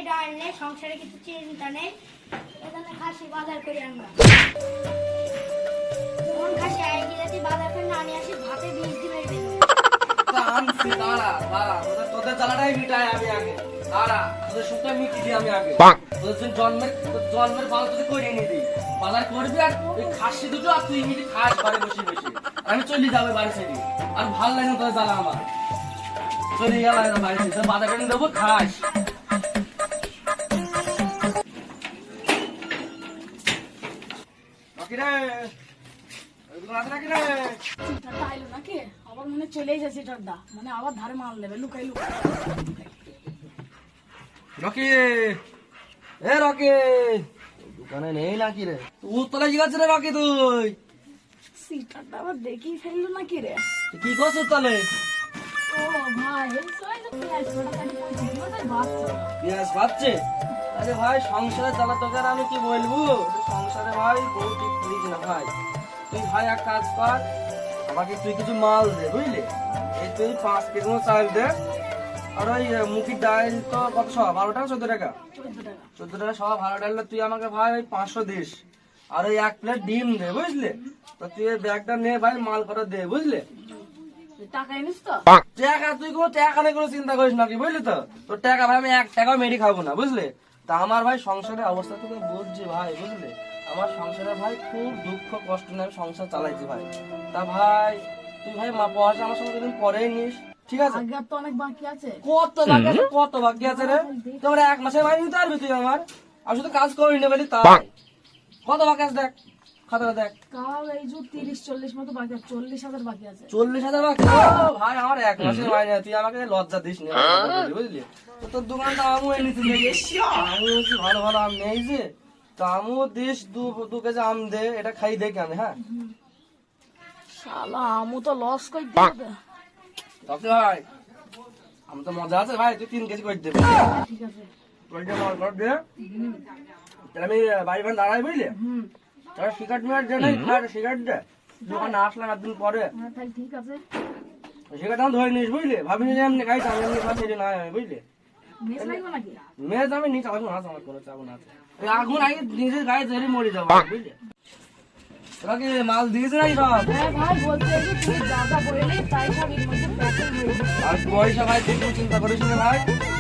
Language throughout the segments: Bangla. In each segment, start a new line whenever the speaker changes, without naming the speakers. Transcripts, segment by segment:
এটা আনলে সংসারে কিছু চিন্তা নেই। এখানে খাসি বাজার করে আনবা। কোন খাসি আই গিয়ে বাজার করে না নিয়ে আসি ভাতে বিষ দিবে এই বেদনা।
আনছি দাঁড়া দাঁড়া তোদের জ্বালাটাই মিটাই আমি আগে দাঁড়া তোদের সুখটা মিটি দিই আমি আগে তোদের জন্মের ভালো তোদের করিয়ে নিয়ে দিই বাজার করবি আর ওই খাসি দুটো আর তুই মিটি খাস ঘরে বসে বসে আর আমি চলে যাবো বাড়ি ছেড়ে আর ভালো লাগে না তোদের জ্বালা আমার চলে গেলাম বাড়ি ছেড়ে বাজার করে দেবো খাস রে
আইলো নাকি আবার মনে চলেই যাচ্ছে সিটারটা মানে আবার ধারে মাল নেবে লুকাই লুকাই
রকি এ রকি দোকানে নেই নাকি রে উতলা জিগাচ্ছে রে রকি তুই
সিটারটা আবার দেখি ফেললো নাকি রে
কি করছ তাহলে
ও ভাই এই সবাই তো পেঁয়াজ ওটা কাটি কোথায় বাচ্চা
পেঁয়াজ ভাবছে আরে ভাই সংসারে জ্বালা তোকে আর আমি কি বলবো সংসারে ভাই বউ ঠিক করিস না ভাই তুই ভাই এক কাজ কর আমাকে তুই কিছু মাল দে বুঝলি এই তুই 5 কেজি মতো চাল দে আর ওই মুখির ডাল তো কত সব 12 টাকা 14 টাকা 14 টাকা সব ভালো ডাল তুই আমাকে ভাই ওই 500 দিস আর ওই এক প্লেট ডিম দে বুঝলি তো তুই এই ব্যাগটা নে ভাই মাল করে দে বুঝলি
টাকা এনেছ তো
টাকা তুই কোনো টাকা নেই কোনো চিন্তা করিস নাকি বুঝলি তো তোর টাকা ভাই আমি 1 টাকাও মেরে খাবো না বুঝলি তা আমার ভাই সংসারের অবস্থা তোকে বুঝছি ভাই বুঝলি আমার সংসারে ভাই খুব দুঃখ কষ্ট নিয়ে আমি সংসার চালাইছি ভাই তা ভাই তুই ভাই মা পয়সা আমার সঙ্গে দিন পরেই নিস ঠিক আছে
আগে তো অনেক বাকি আছে
কত বাকি আছে রে তোমরা 1 মাসের মাইনে নিতে পারবি তুই আমার আমি শুধু কাজ করি না বলি তাই কত বাকি আছে দেখ খাতাটা দেখ
কাল এই যে 30-40 মতো বাকি আছে 40,000 বাকি আছে
40,000 বাকি ও ভাই আমার 1 মাসের মাইনে তুই আমাকে লজ্জা দিস না বুঝলি তো তোর দোকানটা আমু এনেছি আমি ভালো ভালো আম নেই যে তো আমু দিস 2 কেজি আম দে এটা খাই দেখি আমি হ্যাঁ
শালা আমু তো লস কই দিবে
তবে ভাই আম তো মজা আছে ভাই তুই 3 কেজি করে দে
ঠিক আছে
ওইটা মাল কর দে তাহলে আমি বাড়ি বাড়ি দাঁড়াই বুঝলি তাহলে সিগারেট মিয়ার দে নাই খাই সিগারেট দে দোকানে আসলাম একদিন পরে
হ্যাঁ তাই ঠিক আছে
সিগারেট আমি ধরে নিস বুঝলি ভাবিনি যে এমনি খাইছি আমি এমনি খাচ্ছি না বুঝলি
মেস লাগবে নাকি
মেয়ে আমি নিচে আগুন আছে আমার কোনো চাবো না ওই আগুন আগে নিজের গায়ে ধরে মরে যাবো বুঝলি তোরা কি মাল দিয়েছে নাকি সব
হ্যাঁ ভাই বলতে যে তুই যা যা বললি তাই সব এর মধ্যে প্যাকেট হয়ে গেছে
আর পয়সা ভাই তুই কোনো চিন্তা করিস না ভাই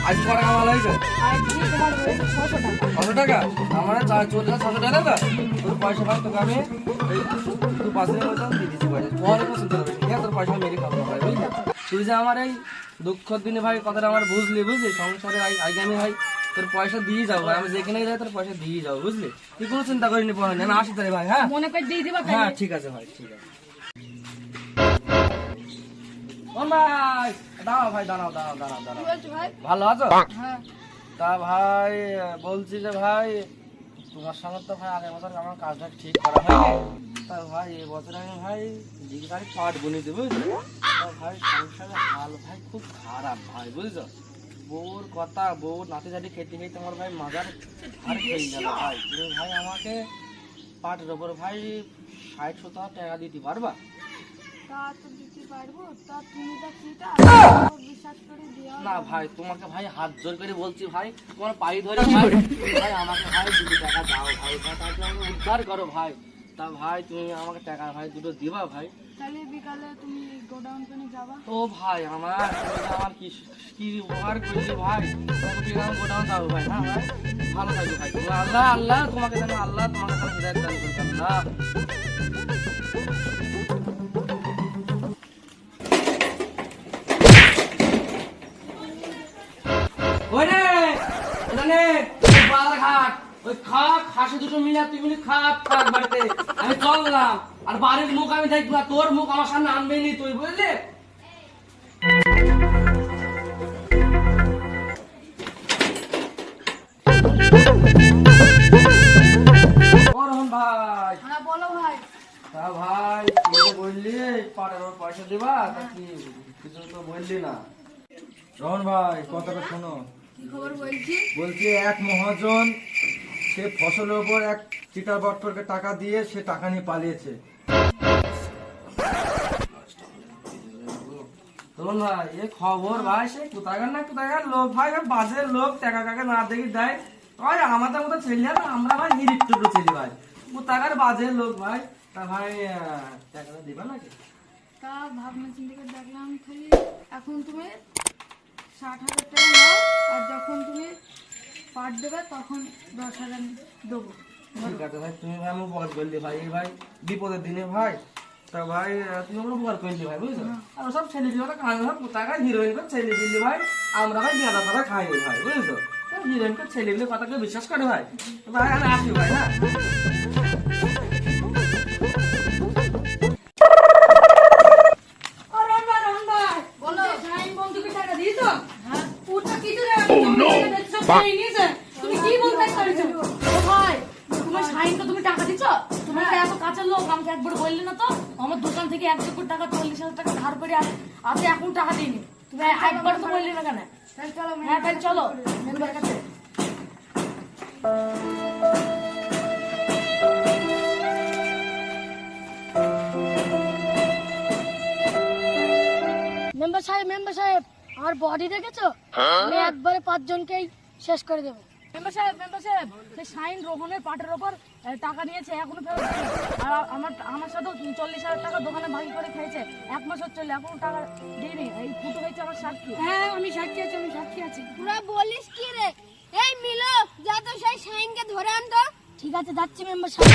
আজ কটা কামাল হয়েছে
আর কি তোমার হয়েছে 600 টাকা
600 টাকা আমার 600 টাকা না তোর পয়সা ভাই তোকে আমি এই তুই পাশে মতন দিয়ে দিচ্ছি পয়সা তোর কোনো চিন্তা করিস না তোর পয়সা মেরে খাবো ভাই বুঝলি তুই যে আমার এই দুঃখের দিনে ভাই কথাটা আমার বুঝলি সংসারে আগে আমি ভাই তোর পয়সা দিয়ে যাবো ভাই আমি যেখানে যাই তোর পয়সা দিয়ে যাবো বুঝলি তুই কোনো চিন্তা করিনি পয়সা আমি আসি তাই ভাই হ্যাঁ
মনে করে দিয়ে দিবা
হ্যাঁ ঠিক আছে ভাই ঠিক আছে ভাই দাঁড়াও ভাই দাঁড়াও
কি বলছো ভাই
ভালো আছো
হ্যাঁ
তা ভাই বলছি যে ভাই তোমার সঙ্গে তো ভাই আগের বছর আমার কাজটা ঠিক করা হয়নি তা ভাই এবছর আমি ভাই দিকে গাড়ি পাট বনে দেবো তা ভাই সংসারে হাল ভাই খুব খারাপ ভাই বুঝছো বউর কথা বউ নাতি জাতি খেতে খেতে আমার ভাই মাজার আর খেয়ে গেল ভাই তুমি ভাই আমাকে পাটের ওপর ভাই 60-70 টাকা দিতে পারবা
তা তো দিতে পারবো তা তুমি তো কিটা বিশ্বাস করে দিও
না ভাই তোমাকে ভাই হাত জোর করে বলছি ভাই তোমার পাই ধরে ভাই ভাই আমাকে ভাই 2 টাকা দাও ভাই তাকে আমাকে উদ্ধার করো ভাই তা ভাই তুমি আমাকে টাকা ভাই দুটো দিবা ভাই
তাহলে বিকালে তুমি গোডাউন পেনে যাবা
ও ভাই আমার কি কি উপকার করলি ভাই তোমাকে বিকালে গোডাউন যাবো ভাই হ্যাঁ ভাই ভালো থাকবে ভাই তুমি আল্লাহ তোমাকে যেন আল্লাহ তোমাকে হিদায়াত দান করবে আল্লাহ ওরে এখানে বাজারঘাট ওই খাসি দুটো মিলে তুই মিলে খাক বাড়িতে আমি চললাম আর বাড়ির মুখ আমি দেখবো না তোর মুখ আমার সামনে আনবেই নি তুই বুঝলি রহন ভাই
হ্যাঁ বলো ভাই
তা ভাই তুই তো বললি পাটের ওর পয়সা দিবা তা কি কিছু তো বললি না রহন ভাই কথাটা শোনো
কি খবর বলছি
বলছি এক মহাজন সে ফসলের উপর এক চিটার বট্টরকে টাকা দিয়ে সে টাকা নিয়ে পালিয়েছে
তরুণ ভাই এ খবর ভাই সে কোথাকার না কোথাকার লোক ভাই ওই বাজের লোক টাকা কাকা না দেখি দেয় ভাই আমাদের মতো ছেলে না আমরা ভাই হিরিক টুকরো ছেলে ভাই কোথাকার বাজের লোক ভাই তা ভাই টাকাটা দিবা নাকি?
তা ভাবনা চিন্তা করে দেখলাম খালি এখন তুমি 60,000 টাকা নাও, আর যখন তুমি পাট দেবে তখন 10,000 দেবো।
ঠিক আছে ভাই, তুমি ভাই আমার উপকার করলি ভাই, এই ভাই বিপদের দিনে ভাই তা ভাই তুমি আমার উপকার করলি ভাই বুঝছো। আর সব ছেলে পিলে খাই সব কোথাকার হিরোইন করে ছেলে পিলি ভাই আমরা ভাই গাঁদা ফাদা খাই ভাই বুঝছো। হিরোইন করে ছেলে পিলে কথা কেউ বিশ্বাস করে ভাই। ভাই আমি আসি ভাই হ্যাঁ।
তুমি কি বলতে চাইছো? ও ভাই, তোমার শাইনকে তুমি টাকা দিচ্ছ? তুমি কি এত কাঁচের লোক? আমাকে একবার বললে না তো? আমার দোকান থেকে 1 কোটি টাকা 40,000 টাকা ধার করে আছে এখন টাকা দিইনি। তুমি একবার তো বললে না কেন?
তাহলে চলো
হ্যাঁ তাহলে চলো মেম্বার কাছে।
মেম্বার সাহেব আমার বডি দেখেছো? আমি একবারে 5 জনকেই শেষ করে দেবো।
মেম্বার সাহেব সেই শাইন রোহনের পাটের ওপর টাকা নিয়েছে এখনো ফেরত দেয়নি। আর আমার সাথে 40,000 টাকা দোকানে ভাগি করে খেয়েছে, 1 মাস হচ্ছে এখনো টাকা দিইনি। এই ফুটো হয়েছে আমার সাক্ষী।
হ্যাঁ আমি সাক্ষী আছি। তোরা বলিস কি রে? এই মিলো যা তো সেই শাইনকে ধরে আনতো। ঠিক আছে যাচ্ছি মেম্বার সাহেব।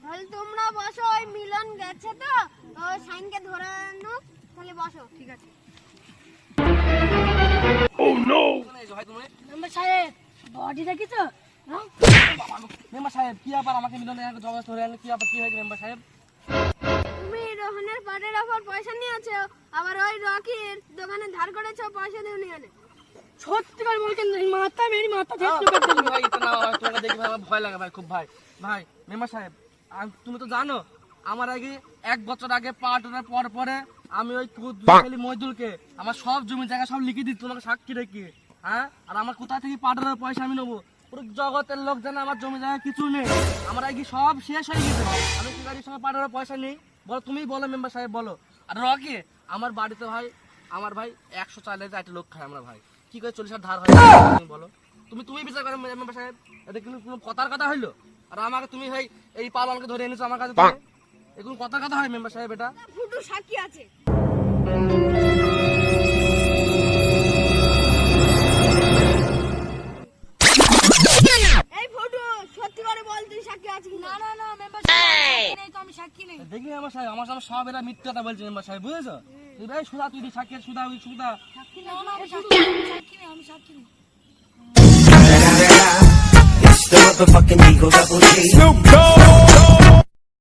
তাহলে তোমরা বসো, ওই মিলন গেছে তো ও শাইনকে ধরে আনো, তাহলে বসো। ঠিক আছে মেম্বার সাহেব বডি দেখেছো? হ্যাঁ
মেম্বার সাহেব কি ব্যাপার আমাকে মিলনে জমা ধরে আনলে কি ব্যাপার কি হয়েছে মেম্বার সাহেব?
তুমি রোহনের পাটের ওপর পয়সা নিয়েছো, আবার ওই রকির দোকানে ধার করেছো, পয়সা দেওনি কেন? সত্যি করে বলছেন মাথা মেরি মাথা
ভাই এটা না হয় তোমাকে দেখি ভাই আমার ভয় লাগে ভাই খুব ভাই। ভাই মেম্বার সাহেব তুমি তো জানো আমার আগে 1 বছর আগে পাট ওঠার পরে আমি ওই মজদুরকে আমার সব জমি জায়গা সব লিখে দিই তোমাকে সাক্ষী রেখে। হ্যাঁ আর আমার কোথা থেকে পাট ওঠার পয়সা আমি নেবো? পুরো জগতের লোক জানে আমার জমি জায়গা কিছু নেই, আমার আগে সব শেষ হয়ে গেছে। আমি কি গাড়ির সঙ্গে পাট ওঠার পয়সা নেই? বলো তুমি বলো মেম্বার সাহেব বলো। আর রকি আমার বাড়িতে ভাই আমার ভাই 100 চালের একটা লোক খায় আমরা ভাই, কি করে 40,000 ধার হয় তুমি বলো? তুমি বিচার করো মেম্বার সাহেব, এটা কিন্তু কোনো কথার কথা হইলো? আর আমাকে তুমি ভাই এই পালনকে ধরে এনেছো আমার কাছে, এখন কথার কথা হয় মেম্বার সাহেব? এটা
ফুটু সাক্ষী আছে। এই ফুটু সত্যি করে বল তুই সাক্ষী আছিস? না না না মেম্বার সাহেব নেই তো, আমি সাক্ষী নেই।
দেখি মেম্বার সাহেব আমার সামনে সব এরা মিথ্যা কথা বলছে মেম্বার সাহেব বুঝেছো। তুই ভাই সুধা তুই সাক্ষী সুধা
সাক্ষী না আমি সাক্ষী নেই।
It's the motherfucking Eagle Double G. Snoop Dogg.